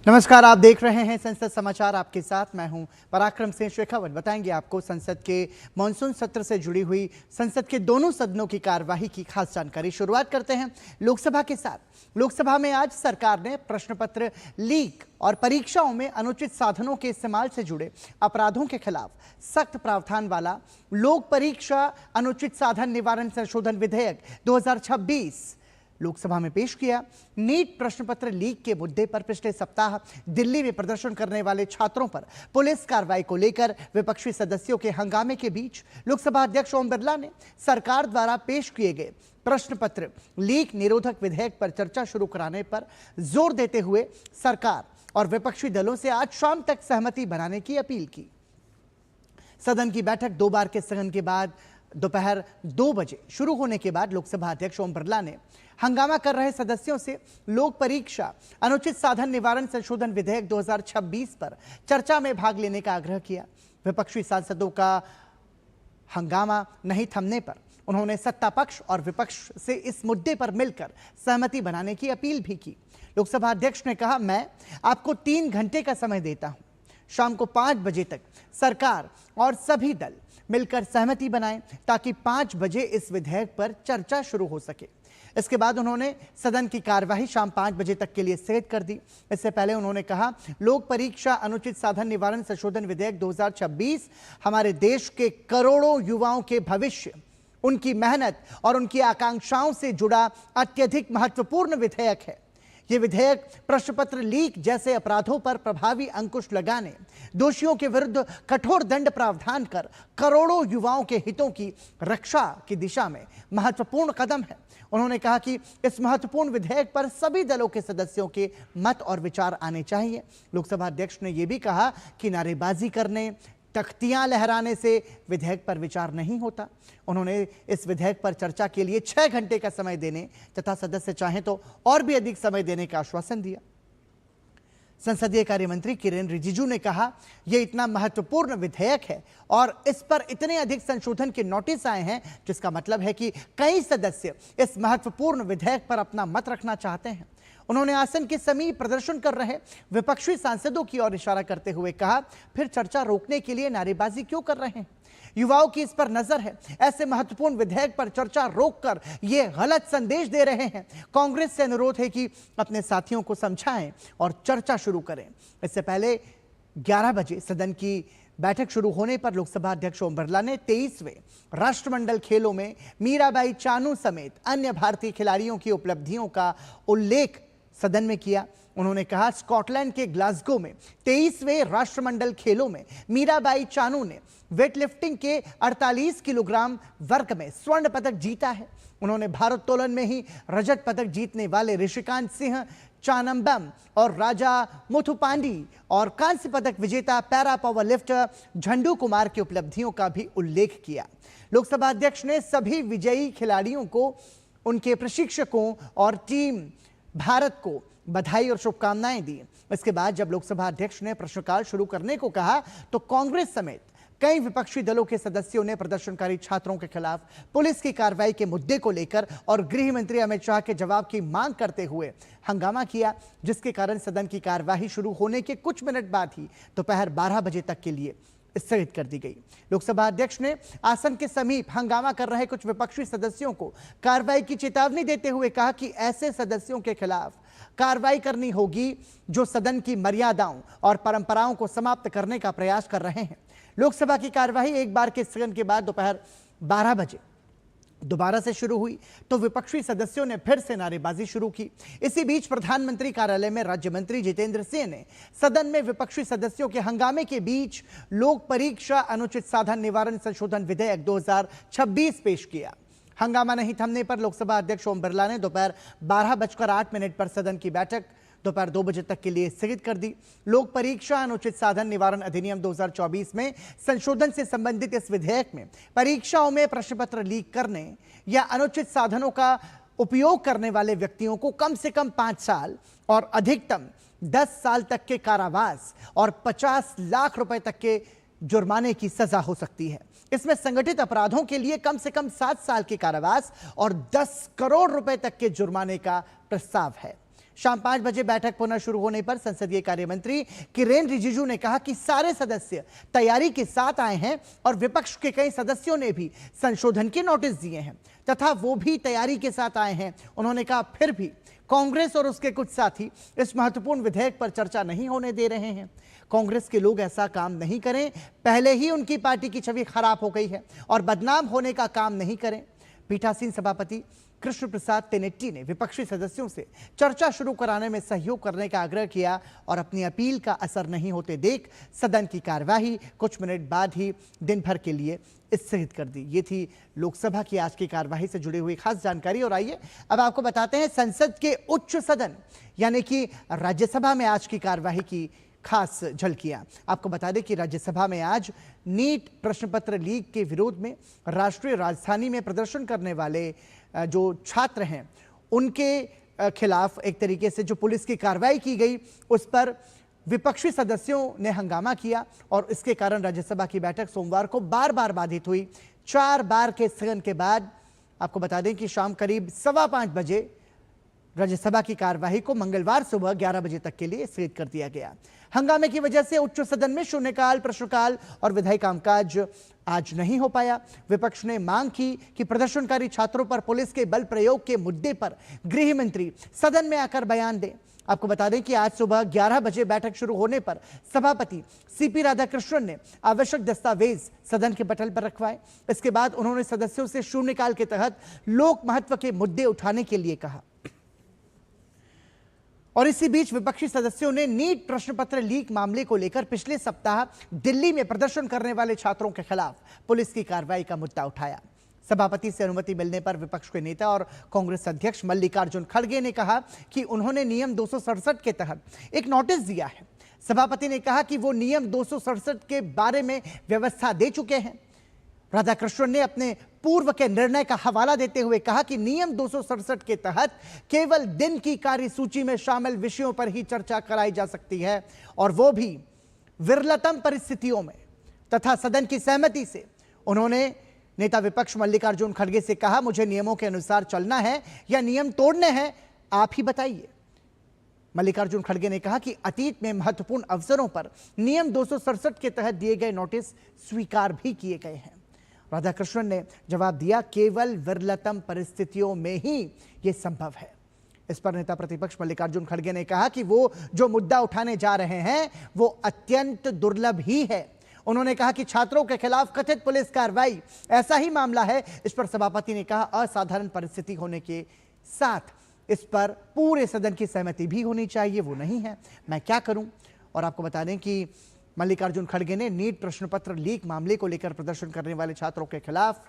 नमस्कार, आप देख रहे हैं संसद समाचार। आपके साथ मैं हूं पराक्रम सिंह शेखावत। बताएंगे आपको संसद के मानसून सत्र से जुड़ी हुई संसद के दोनों सदनों की कार्यवाही की खास जानकारी। शुरुआत करते हैं लोकसभा के साथ। लोकसभा में आज सरकार ने प्रश्न पत्र लीक और परीक्षाओं में अनुचित साधनों के इस्तेमाल से जुड़े अपराधों के खिलाफ सख्त प्रावधान वाला लोक परीक्षा अनुचित साधन निवारण संशोधन विधेयक 2026 लोकसभा में पेश किया। नीट प्रश्न पत्र लीक के मुद्दे पर पिछले सप्ताह दिल्ली में प्रदर्शन करने वाले छात्रों पर पुलिस कार्रवाई को लेकर विपक्षी सदस्यों के हंगामे के बीच लोकसभा अध्यक्ष ओम बिरला ने सरकार द्वारा पेश किए गए प्रश्न पत्र लीक निरोधक विधेयक पर चर्चा शुरू कराने पर जोर देते हुए सरकार और विपक्षी दलों से आज शाम तक सहमति बनाने की अपील की। सदन की बैठक 2 बार के स्थगन के बाद दोपहर 2 बजे शुरू होने के बाद लोकसभा अध्यक्ष ओम बिरला ने हंगामा कर रहे सदस्यों से लोक परीक्षा अनुचित साधन निवारण संशोधन विधेयक 2026 पर चर्चा में भाग लेने का आग्रह किया। विपक्षी सांसदों का हंगामा नहीं थमने पर उन्होंने सत्ता पक्ष और विपक्ष से इस मुद्दे पर मिलकर सहमति बनाने की अपील भी की। लोकसभा अध्यक्ष ने कहा, मैं आपको 3 घंटे का समय देता हूं। शाम को 5 बजे तक सरकार और सभी दल मिलकर सहमति बनाएं ताकि 5 बजे इस विधेयक पर चर्चा शुरू हो सके। इसके बाद उन्होंने सदन की कार्यवाही शाम 5 बजे तक के लिए स्थगित कर दी। इससे पहले उन्होंने कहा, लोक परीक्षा अनुचित साधन निवारण संशोधन विधेयक 2026 हमारे देश के करोड़ों युवाओं के भविष्य, उनकी मेहनत और उनकी आकांक्षाओं से जुड़ा अत्यधिक महत्वपूर्ण विधेयक है। यह विधेयक प्रश्न पत्र लीक जैसे अपराधों पर प्रभावी अंकुश लगाने, दोषियों के विरुद्ध कठोर दंड प्रावधान कर करोड़ों युवाओं के हितों की रक्षा की दिशा में महत्वपूर्ण कदम है। उन्होंने कहा कि इस महत्वपूर्ण विधेयक पर सभी दलों के सदस्यों के मत और विचार आने चाहिए। लोकसभा अध्यक्ष ने यह भी कहा कि नारेबाजी करने, तख्तियां लहराने से विधेयक पर विचार नहीं होता। उन्होंने इस विधेयक पर चर्चा के लिए 6 घंटे का समय देने तथा सदस्य चाहें तो और भी अधिक समय देने का आश्वासन दिया। संसदीय कार्य मंत्री किरेन रिजिजू ने कहा, यह इतना महत्वपूर्ण विधेयक है और इस पर इतने अधिक संशोधन के नोटिस आए हैं, जिसका मतलब है कि कई सदस्य इस महत्वपूर्ण विधेयक पर अपना मत रखना चाहते हैं। उन्होंने आसन के समीप प्रदर्शन कर रहे विपक्षी सांसदों की ओर इशारा करते हुए कहा, फिर चर्चा रोकने के लिए नारेबाजी क्यों कर रहे हैं? युवाओं की इस पर नजर है। ऐसे महत्वपूर्ण विधेयक पर चर्चा रोककर ये गलत संदेश दे रहे हैं। कांग्रेस से अनुरोध है कि अपने साथियों को समझाएं और चर्चा शुरू करें। इससे पहले 11 बजे सदन की बैठक शुरू होने पर लोकसभा अध्यक्ष ओम बिरला ने 23वें राष्ट्रमंडल खेलों में मीराबाई चानू समेत अन्य भारतीय खिलाड़ियों की उपलब्धियों का उल्लेख सदन में किया। उन्होंने कहा, स्कॉटलैंड के ग्लासगो में 23वें राष्ट्रमंडल खेलों में मीराबाई चानू ने वेटलिफ्टिंग के 48 किलोग्राम वर्ग में स्वर्ण पदक जीता है। उन्होंने भारोत्तोलन में ही रजत पदक जीतने वाले ऋषिकांत सिंह चानम्बम और राजा मुथुपांडी और कांस्य पदक विजेता पैरा पावर लिफ्टर झंडू कुमार की उपलब्धियों का भी उल्लेख किया। लोकसभा अध्यक्ष ने सभी विजयी खिलाड़ियों को, उनके प्रशिक्षकों और टीम भारत को बधाई और शुभकामनाएं दी। इसके बाद जब लोकसभा अध्यक्ष ने प्रश्नकाल शुरू करने को कहा तो कांग्रेस समेत कई विपक्षी दलों के सदस्यों ने प्रदर्शनकारी छात्रों के खिलाफ पुलिस की कार्रवाई के मुद्दे को लेकर और गृह मंत्री अमित शाह के जवाब की मांग करते हुए हंगामा किया, जिसके कारण सदन की कार्यवाही शुरू होने के कुछ मिनट बाद ही दोपहर 12 बजे तक के लिए स्थगित कर दी गई। लोकसभा अध्यक्ष ने आसन के समीप हंगामा कर रहे कुछ विपक्षी सदस्यों को कार्रवाई की चेतावनी देते हुए कहा कि ऐसे सदस्यों के खिलाफ कार्रवाई करनी होगी जो सदन की मर्यादाओं और परंपराओं को समाप्त करने का प्रयास कर रहे हैं। लोकसभा की कार्यवाही एक बार के स्थगन के बाद दोपहर 12 बजे दोबारा से शुरू हुई तो विपक्षी सदस्यों ने फिर से नारेबाजी शुरू की। इसी बीच प्रधानमंत्री कार्यालय में राज्य मंत्री जितेंद्र सिंह ने सदन में विपक्षी सदस्यों के हंगामे के बीच लोक परीक्षा अनुचित साधन निवारण संशोधन विधेयक 2026 पेश किया। हंगामा नहीं थमने पर लोकसभा अध्यक्ष ओम बिरला ने दोपहर 12:08 पर सदन की बैठक दोपहर 2 बजे तक के लिए स्थगित कर दी। लोक परीक्षा अनुचित साधन निवारण अधिनियम 2024 में संशोधन से संबंधित इस विधेयक में परीक्षाओं में प्रश्न पत्र लीक करने या अनुचित साधनों का उपयोग करने वाले व्यक्तियों को कम से कम 5 साल और अधिकतम 10 साल तक के कारावास और 50 लाख रुपए तक के जुर्माने की सजा हो सकती है। इसमें संगठित अपराधों के लिए कम से कम 7 साल के कारावास और 10 करोड़ रुपए तक के जुर्माने का प्रस्ताव है। शाम 5 बजे बैठक पुनः शुरू होने पर संसदीय कार्य मंत्री किरेन रिजिजू ने कहा कि सारे सदस्य तैयारी के साथ आए हैं और विपक्ष के कई सदस्यों ने भी संशोधन के नोटिस दिए हैं तथा वो भी तैयारी के साथ आए हैं। उन्होंने कहा फिर भी कांग्रेस और उसके कुछ साथी इस महत्वपूर्ण विधेयक पर चर्चा नहीं होने दे रहे हैं। कांग्रेस के लोग ऐसा काम नहीं करें, पहले ही उनकी पार्टी की छवि खराब हो गई है और बदनाम होने का काम नहीं करें। पीठासीन सभापति कृष्ण प्रसाद तेनेट्टी ने विपक्षी सदस्यों से चर्चा शुरू कराने में सहयोग करने का आग्रह किया और अपनी अपील का असर नहीं होते देख सदन की कार्यवाही कुछ मिनट बाद ही दिन भर के लिए स्थगित कर दी। ये थी लोकसभा की आज की कार्यवाही से जुड़ी हुई खास जानकारी। और आइए अब आपको बताते हैं संसद के उच्च सदन यानी कि राज्यसभा में आज की कार्यवाही की खास झलकियां। आपको बता दें कि राज्यसभा में आज नीट प्रश्न पत्र लीक के विरोध में राष्ट्रीय राजधानी में प्रदर्शन करने वाले जो छात्र हैं उनके खिलाफ एक तरीके से जो पुलिस की कार्रवाई की गई उस पर विपक्षी सदस्यों ने हंगामा किया और इसके कारण राज्यसभा की बैठक सोमवार को बार बार बाधित हुई। 4 बार के स्थगन के बाद आपको बता दें कि शाम करीब 5:15 बजे राज्यसभा की कार्यवाही को मंगलवार सुबह 11 बजे तक के लिए स्थगित कर दिया गया। हंगामे की वजह से उच्च सदन में शून्यकाल, प्रश्नकाल और विधायी कामकाज आज नहीं हो पाया। विपक्ष ने मांग की कि प्रदर्शनकारी छात्रों पर पुलिस के बल प्रयोग के मुद्दे पर गृह मंत्री सदन में आकर बयान दें। आपको बता दें कि आज सुबह 11 बजे बैठक शुरू होने पर सभापति सीपी राधाकृष्णन ने आवश्यक दस्तावेज सदन के पटल पर रखवाए। इसके बाद उन्होंने सदस्यों से शून्यकाल के तहत लोक महत्व के मुद्दे उठाने के लिए कहा। और इसी बीच विपक्षी सदस्यों ने नीट प्रश्न पत्र लीक मामले को लेकर पिछले सप्ताह दिल्ली में प्रदर्शन करने वाले छात्रों के खिलाफ पुलिस की कार्रवाई का मुद्दा उठाया। सभापति से अनुमति मिलने पर विपक्ष के नेता और कांग्रेस अध्यक्ष मल्लिकार्जुन खड़गे ने कहा कि उन्होंने नियम 267 के तहत एक नोटिस दिया है। सभापति ने कहा कि वो नियम 267 के बारे में व्यवस्था दे चुके हैं। राधाकृष्णन ने अपने पूर्व के निर्णय का हवाला देते हुए कहा कि नियम 267 के तहत केवल दिन की कार्यसूची में शामिल विषयों पर ही चर्चा कराई जा सकती है और वो भी विरलतम परिस्थितियों में तथा सदन की सहमति से। उन्होंने नेता विपक्ष मल्लिकार्जुन खड़गे से कहा, मुझे नियमों के अनुसार चलना है या नियम तोड़ने हैं, आप ही बताइए। मल्लिकार्जुन खड़गे ने कहा कि अतीत में महत्वपूर्ण अवसरों पर नियम 267 के तहत दिए गए नोटिस स्वीकार भी किए गए हैं। राधाकृष्णन ने जवाब दिया, केवल विरलतम परिस्थितियों में ही यह संभव है। इस पर नेता प्रतिपक्ष मल्लिकार्जुन खड़गे ने कहा कि वो जो मुद्दा उठाने जा रहे हैं वो अत्यंत दुर्लभ ही है। उन्होंने कहा कि छात्रों के खिलाफ कथित पुलिस कार्रवाई ऐसा ही मामला है। इस पर सभापति ने कहा, असाधारण परिस्थिति होने के साथ इस पर पूरे सदन की सहमति भी होनी चाहिए, वो नहीं है, मैं क्या करूं। और आपको बता दें कि मल्लिकार्जुन खड़गे ने नीट प्रश्न पत्र लीक मामले को लेकर प्रदर्शन करने वाले छात्रों के खिलाफ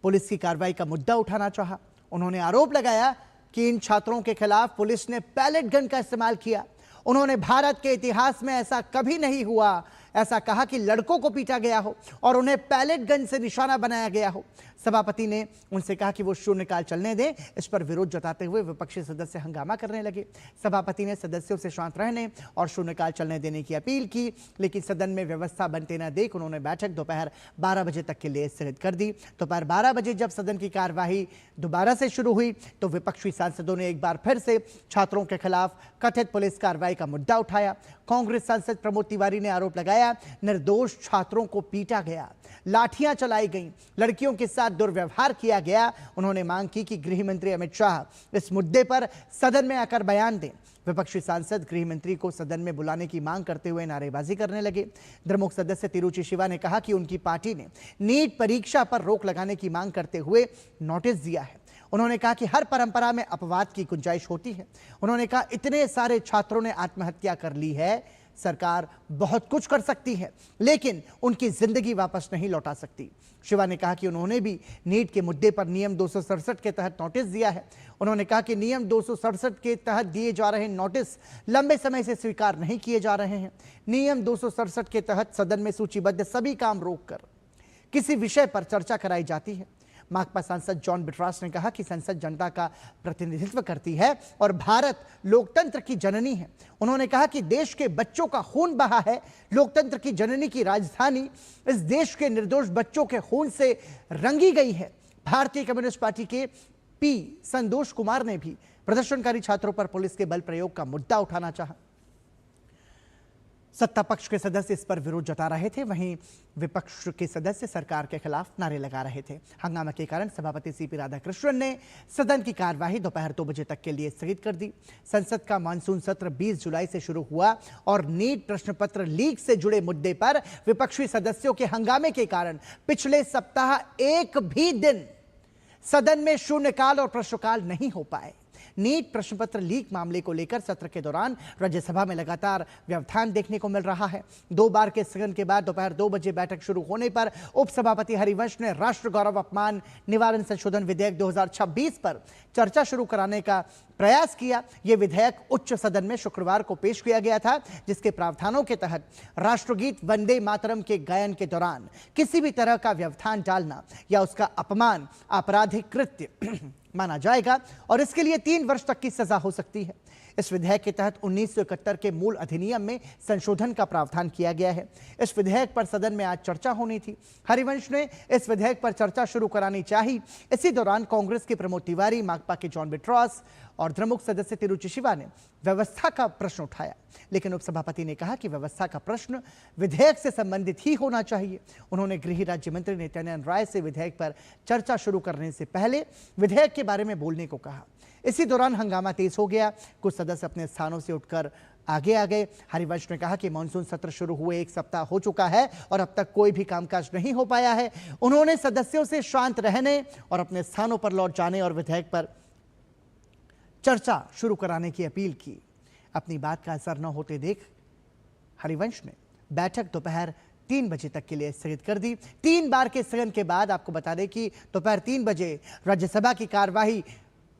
पुलिस की कार्रवाई का मुद्दा उठाना चाहा। उन्होंने आरोप लगाया कि इन छात्रों के खिलाफ पुलिस ने पैलेट गन का इस्तेमाल किया। उन्होंने भारत के इतिहास में ऐसा कभी नहीं हुआ, ऐसा कहा कि लड़कों को पीटा गया हो और उन्हें पैलेट गन से निशाना बनाया गया हो। सभापति ने उनसे कहा कि वो शून्यकाल चलने दें। इस पर विरोध जताते हुए विपक्षी सदस्य हंगामा करने लगे। सभापति ने सदस्यों से शांत रहने और शून्यकाल चलने देने की अपील की, लेकिन सदन में व्यवस्था बनते न देख उन्होंने बैठक दोपहर 12 बजे तक के लिए स्थगित कर दी। दोपहर 12 बजे जब सदन की कार्यवाही दोबारा से शुरू हुई तो विपक्षी सांसदों ने एक बार फिर से छात्रों के खिलाफ कथित पुलिस कार्रवाई का मुद्दा उठाया। कांग्रेस सांसद प्रमोद तिवारी ने आरोप लगाया, निर्दोष छात्रों को पीटा गया, लाठियां चलाई गईं, लड़कियों के साथ दुर्व्यवहार किया गया। उन्होंने मांग की कि गृह मंत्री अमित शाह इस मुद्दे पर सदन में आकर बयान दें। विपक्षी सांसद गृह मंत्री को सदन में बुलाने की मांग करते हुए नारेबाजी करने लगे। द्रमुक सदस्य तिरुचि शिवा ने कहा कि उनकी पार्टी ने नीट परीक्षा पर रोक लगाने की मांग करते हुए नोटिस दिया है। उन्होंने कहा कि हर परंपरा में अपवाद की गुंजाइश होती है। उन्होंने कहा, इतने सारे छात्रों ने आत्महत्या कर ली है, सरकार बहुत कुछ कर सकती है लेकिन उनकी जिंदगी वापस नहीं लौटा सकती। शिवा ने कहा कि उन्होंने भी नीट के मुद्दे पर नियम 267 के तहत नोटिस दिया है। उन्होंने कहा कि नियम 267 के तहत दिए जा रहे नोटिस लंबे समय से स्वीकार नहीं किए जा रहे हैं। नियम 267 के तहत सदन में सूचीबद्ध सभी काम रोककर किसी विषय पर चर्चा कराई जाती है। माकपा सांसद जॉन बिट्रास ने कहा कि संसद जनता का प्रतिनिधित्व करती है और भारत लोकतंत्र की जननी है। उन्होंने कहा कि देश के बच्चों का खून बहा है। लोकतंत्र की जननी की राजधानी इस देश के निर्दोष बच्चों के खून से रंगी गई है। भारतीय कम्युनिस्ट पार्टी के पी संतोष कुमार ने भी प्रदर्शनकारी छात्रों पर पुलिस के बल प्रयोग का मुद्दा उठाना चाहा। सत्ता पक्ष के सदस्य इस पर विरोध जता रहे थे, वहीं विपक्ष के सदस्य सरकार के खिलाफ नारे लगा रहे थे। हंगामा के कारण सभापति सीपी राधाकृष्णन ने सदन की कार्यवाही दोपहर 2 बजे तक के लिए स्थगित कर दी। संसद का मानसून सत्र 20 जुलाई से शुरू हुआ और नीट प्रश्न पत्र लीक से जुड़े मुद्दे पर विपक्षी सदस्यों के हंगामे के कारण पिछले सप्ताह एक भी दिन सदन में शून्यकाल और प्रश्नकाल नहीं हो पाए। नीट प्रश्न पत्र लीक मामले को लेकर सत्र के दौरान राज्यसभा में लगातार व्यवधान देखने को मिल रहा है। 2 बार के स्थगन के बाद दोपहर 2 बजे बैठक शुरू होने पर उपसभापति हरिवंश ने राष्ट्र गौरव अपमान निवारण संशोधन विधेयक 2026 पर चर्चा शुरू कराने का प्रयास किया। यह विधेयक उच्च सदन में शुक्रवार को पेश किया गया था, जिसके प्रावधानों के तहत राष्ट्रगीत वंदे मातरम के गायन के दौरान किसी भी तरह का व्यवधान डालना या उसका अपमान आपराधिक कृत्य माना जाएगा और इसके लिए 3 वर्ष तक की सजा हो सकती है। इस विधेयक के तहत 1971 के मूल अधिनियम में संशोधन का प्रावधान किया गया है। इस विधेयक पर सदन में आज चर्चा होनी थी। हरिवंश ने इस विधेयक पर चर्चा शुरू करानी चाहिए। इसी दौरान कांग्रेस के प्रमोद तिवारी, माकपा के जॉन बिट्रॉस और द्रमुक सदस्य तिरुचि शिवा ने व्यवस्था का प्रश्न उठाया, लेकिन उपसभापति ने कहा कि व्यवस्था का प्रश्न विधेयक से संबंधित ही होना चाहिए। उन्होंने गृह राज्य मंत्री नित्यानंद राय से विधेयक पर चर्चा शुरू करने से पहले विधेयक के बारे में बोलने को कहा। इसी दौरान हंगामा तेज हो गया। कुछ सदस्य अपने स्थानों से उठकर आगे आ गए। हरिवंश ने कहा कि मानसून सत्र शुरू हुए 1 सप्ताह हो चुका है और अब तक कोई भी कामकाज नहीं हो पाया है। उन्होंने सदस्यों से शांत रहने और अपने स्थानों पर लौट जाने और विधेयक पर चर्चा शुरू कराने की अपील की। अपनी बात का असर न होते देख हरिवंश ने बैठक दोपहर 3 बजे तक के लिए स्थगित कर दी। 3 बार के स्थगन के बाद आपको बता दें कि दोपहर 3 बजे राज्यसभा की कार्यवाही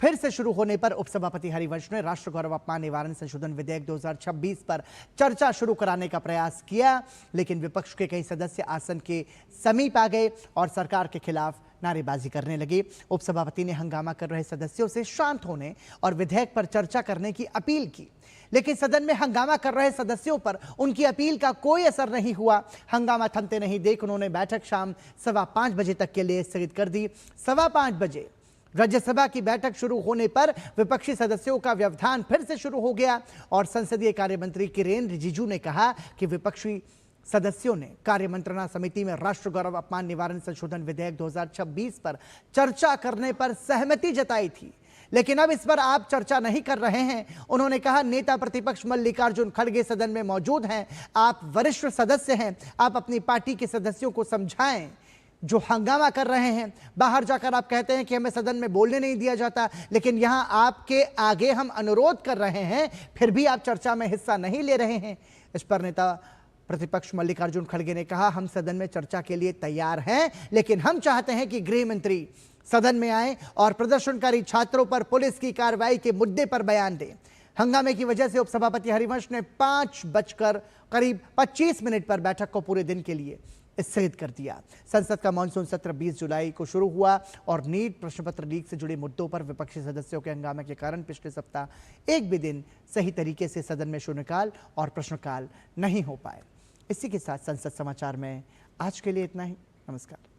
फिर से शुरू होने पर उपसभापति हरिवंश ने राष्ट्र गौरव अपमान निवारण संशोधन विधेयक 2026 पर चर्चा शुरू कराने का प्रयास किया, लेकिन विपक्ष के कई सदस्य आसन के समीप आ गए और सरकार के खिलाफ नारेबाजी करने लगे। उपसभापति ने हंगामा कर रहे सदस्यों से शांत होने और विधेयक पर चर्चा करने की अपील की, लेकिन सदन में हंगामा कर रहे सदस्यों पर उनकी अपील का कोई असर नहीं हुआ। हंगामा थमते नहीं देख उन्होंने बैठक शाम 5:15 बजे तक के लिए स्थगित कर दी। 5:15 बजे राज्यसभा की बैठक शुरू होने पर विपक्षी सदस्यों का व्यवधान फिर से शुरू हो गया और संसदीय कार्य मंत्री किरेन रिजिजू ने कहा कि विपक्षी सदस्यों ने कार्य मंत्रणा समिति में राष्ट्र गौरव अपमान निवारण संशोधन विधेयक 2026 पर चर्चा करने पर सहमति जताई थी, लेकिन अब इस पर आप चर्चा नहीं कर रहे हैं। उन्होंने कहा, नेता प्रतिपक्ष मल्लिकार्जुन खड़गे सदन में मौजूद हैं, आप वरिष्ठ सदस्य हैं, आप अपनी पार्टी के सदस्यों को समझाएं जो हंगामा कर रहे हैं। बाहर जाकर आप कहते हैं कि हमें सदन में बोलने नहीं दिया जाता, लेकिन यहां आपके आगे हम अनुरोध कर रहे हैं, फिर भी आप चर्चा में हिस्सा नहीं ले रहे हैं। इस पर नेता प्रतिपक्ष मल्लिकार्जुन खड़गे ने कहा, हम सदन में चर्चा के लिए तैयार हैं, लेकिन हम चाहते हैं कि गृह मंत्री सदन में आए और प्रदर्शनकारी छात्रों पर पुलिस की कार्रवाई के मुद्दे पर बयान दें। हंगामे की वजह से उपसभापति हरिवंश ने 5:25 पर बैठक को पूरे दिन के लिए स्थगित कर दिया। संसद का मानसून सत्र 20 जुलाई को शुरू हुआ और नीट प्रश्न पत्र लीक से जुड़े मुद्दों पर विपक्षी सदस्यों के हंगामे के कारण पिछले सप्ताह एक भी दिन सही तरीके से सदन में शून्यकाल और प्रश्नकाल नहीं हो पाए। इसी के साथ संसद समाचार में आज के लिए इतना ही। नमस्कार।